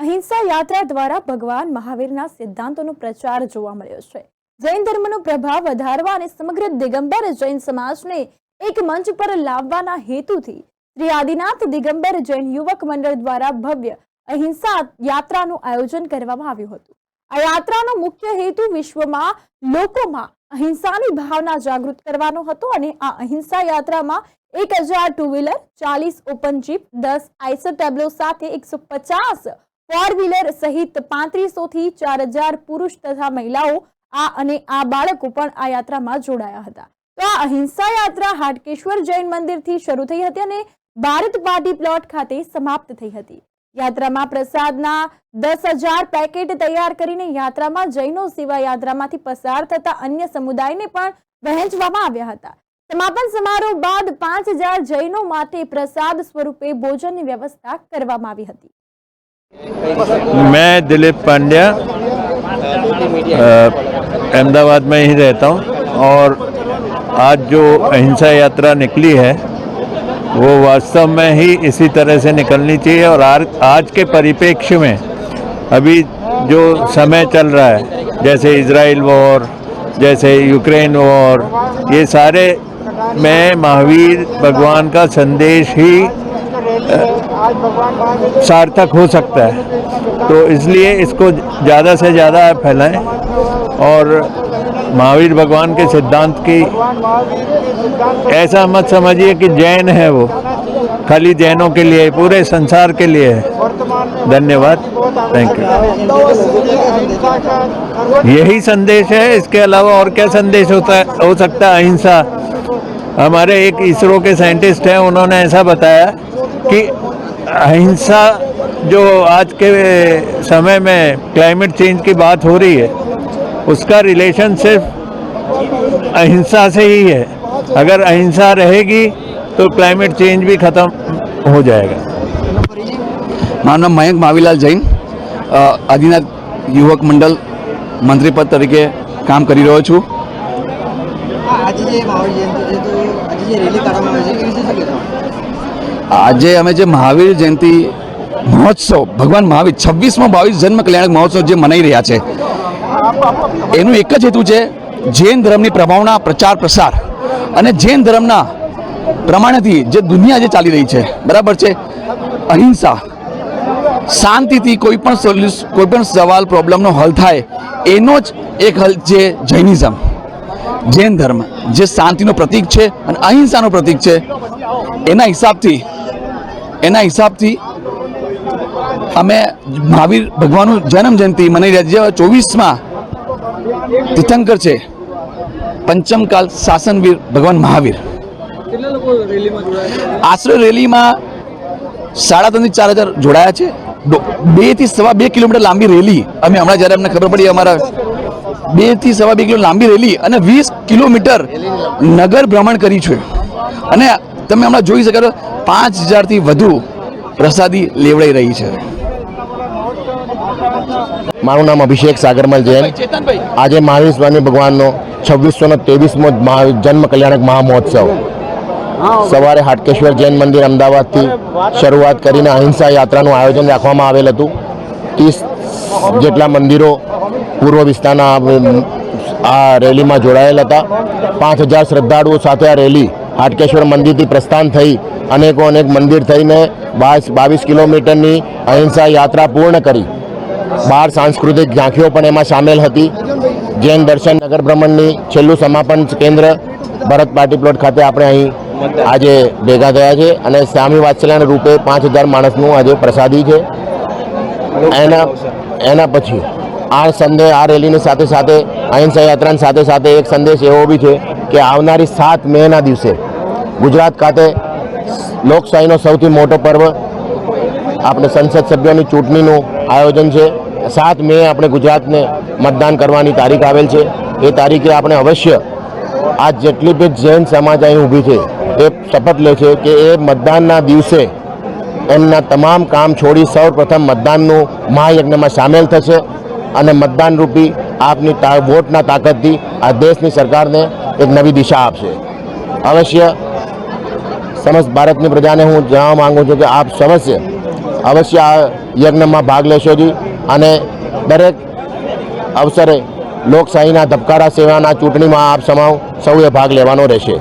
અહિંસા યાત્રા દ્વારા ભગવાન મહાવીરના સિદ્ધાંતોનો પ્રચાર જોવા મળ્યો છે। જૈન ધર્મનો પ્રભાવ વધારવા અને સમગ્ર દિગંબર જૈન સમાજને એક મંચ પર લાવવાના હેતુથી શ્રી આદિનાથ દિગંબર જૈન યુવક મંડળ દ્વારા ભવ્ય અહિંસા યાત્રાનું આયોજન કરવામાં આવ્યું હતું। આ યાત્રાનો મુખ્ય હેતુ વિશ્વમાં લોકોમાં અહિંસાની ભાવના જાગૃત કરવાનો હતો અને આ અહિંસા યાત્રામાં 1000 two wheeler, 40 open jeep, 10 Eicher tableau સાથે 150 फोर व्हीलर सहित 3500 થી 4000 पुरुष तथा महिलाओं आ बाळको पण आ यात्रा में जोड़ाया हता। तो आ अहिंसा यात्रा हाटकेश्वर जैन मंदिर थी शुरू थई हती अने भारत पार्टी प्लॉट खाते समाप्त थई हती। यात्रा में प्रसादना 10,000 पैकेट तैयार करीने यात्रा में जैनो सेवा यात्रा मांथी पसार थता अन्य समुदाय ने पण वहेंचवामां आव्या हता। समापन समारोह बाद 5000 जैनो माटे प्रसाद स्वरूपे भोजननी व्यवस्था करवामां आवी हती। मैं दिलीप पांड्या अहमदाबाद में ही रहता हूँ और आज जो अहिंसा यात्रा निकली है वो वास्तव में ही इसी तरह से निकलनी चाहिए। और आज के परिप्रेक्ष्य में अभी जो समय चल रहा है, जैसे इजराइल वॉर, जैसे यूक्रेन वॉर, ये सारे में महावीर भगवान का संदेश ही सार्थक हो सकता है। तो इसलिए इसको ज़्यादा से ज़्यादा फैलाएं और महावीर भगवान के सिद्धांत की ऐसा मत समझिए कि जैन है वो खाली जैनों के लिए, पूरे संसार के लिए है। धन्यवाद, थैंक यू। यही संदेश है, इसके अलावा और क्या संदेश हो सकता है? अहिंसा। हमारे एक इसरो के साइंटिस्ट हैं, उन्होंने ऐसा बताया कि अहिंसा जो आज के समय में क्लाइमेट चेंज की बात हो रही है उसका रिलेशन सिर्फ अहिंसा से ही है। अगर अहिंसा रहेगी तो क्लाइमेट चेंज भी खत्म हो जाएगा। મારું નામ મયંક માવીલાલ જૈન, આદિનાથ યુવક મંડળ મંત્રી પદ તરીકે કામ કરી રહ્યો છું। આજે અમે જે મહાવીર જયંતિ મહોત્સવ, ભગવાન મહાવીર 26મો 22 જન્મ કલ્યાણક મહોત્સવ જે મનાઈ રહ્યા છે એનું એક જ હેતુ છે જૈન ધર્મની પ્રભાવના પ્રચાર પ્રસાર અને જૈન ધર્મના પ્રમાણેથી જે દુનિયા જે ચાલી રહી છે, બરાબર છે, અહિંસા, શાંતિથી કોઈ પણ સવાલ પ્રોબ્લેમનો હલ થાય એનો જ એક હલ છે જૈનિઝમ, જૈન ધર્મ જે શાંતિનું પ્રતીક છે અને અહિંસાનું પ્રતીક છે। એના હિસાબથી અમે મહાવીર ભગવાનનું જન્મ જયંતિ મનાવી રહ્યા છીએ। 24માં તીર્થંકર છે પંચમકાલ શાસનવીર ભગવાન મહાવીર। આશરે રેલીમાં 3,500 થી 4,000 જોડાયા છે। 2 થી 2.5 કિલોમીટર લાંબી રેલી અમે હમણાં જ્યારે અમને ખબર પડી અમારા 2 થી 2.5 કિલો લાંબી રેલી અને 20 કિલોમીટર નગર ભ્રમણ કરી છે અને તમે હમણાં જોઈ શકો 5,000 થી વધુ પ્રસાદી લેવડાઈ રહી છે। મારું નામ અભિષેક સાગરમલ જૈન। આજે મહાવીર સ્વામી ભગવાનનો 2623મો જન્મ કલ્યાણક મહામહોત્સવ સવારે હાટકેશ્વર જૈન મંદિર અમદાવાદથી શરૂઆત કરીને અહિંસા યાત્રાનું આયોજન રાખવામાં આવેલ હતું। 30 જેટલા મંદિરો પૂર્વ વિસ્તારના આ રેલીમાં જોડાયેલ હતા। 5,000 શ્રદ્ધાળુઓ સાથે આ રેલી હાટકેશ્વર મંદિરથી પ્રસ્થાન થઈ અનેક મંદિર થઈને 22 કિલોમીટરની અહિંસા યાત્રા પૂર્ણ કરી। 12 સાંસ્કૃતિક ઝાંખીઓ પણ એમાં સામેલ હતી। જૈન દર્શન નગર ભ્રમણની છેલ્લું સમાપન કેન્દ્ર ભારત પાર્ટી પ્લોટ ખાતે આપણે અહીં આજે ભેગા થયા છે અને સ્વામી વાત્સલ્યના રૂપે 5,000 માણસનું આજે પ્રસાદી છે। એના પછી આ રેલીની સાથે સાથે અહિંસા યાત્રાની સાથે સાથે એક સંદેશ એવો બી છે કે આવનારી 7 મેના દિવસે ગુજરાત ખાતે લોકશાહીનો સૌથી મોટો પર્વ આપણે સંસદ સભ્યોની ચૂંટણીનું આયોજન છે। 7 મે આપણે ગુજરાતને મતદાન કરવાની તારીખ આવેલ છે। એ તારીખે આપણે અવશ્ય આ જેટલી બી જૈન સમાજ અહીં ઊભી છે એ શપથ લે છે કે એ મતદાનના દિવસે એમના તમામ કામ છોડી સૌ પ્રથમ મતદાનનું મહાયજ્ઞમાં સામેલ થશે અને મતદાન રૂપી આપની વોટના તાકાતથી આ દેશની સરકારને એક નવી દિશા આપશે। અવશ્ય સમસ્ત ભારતની પ્રજાને હું જણાવવા માંગુ છું કે આપ સમજશે અવશ્ય આ યજ્ઞમાં ભાગ લેશો જી અને દરેક અવસરે લોકશાહીના ધબકારા સેવાના ચૂંટણીમાં આપ સૌએ ભાગ લેવાનો રહેશે.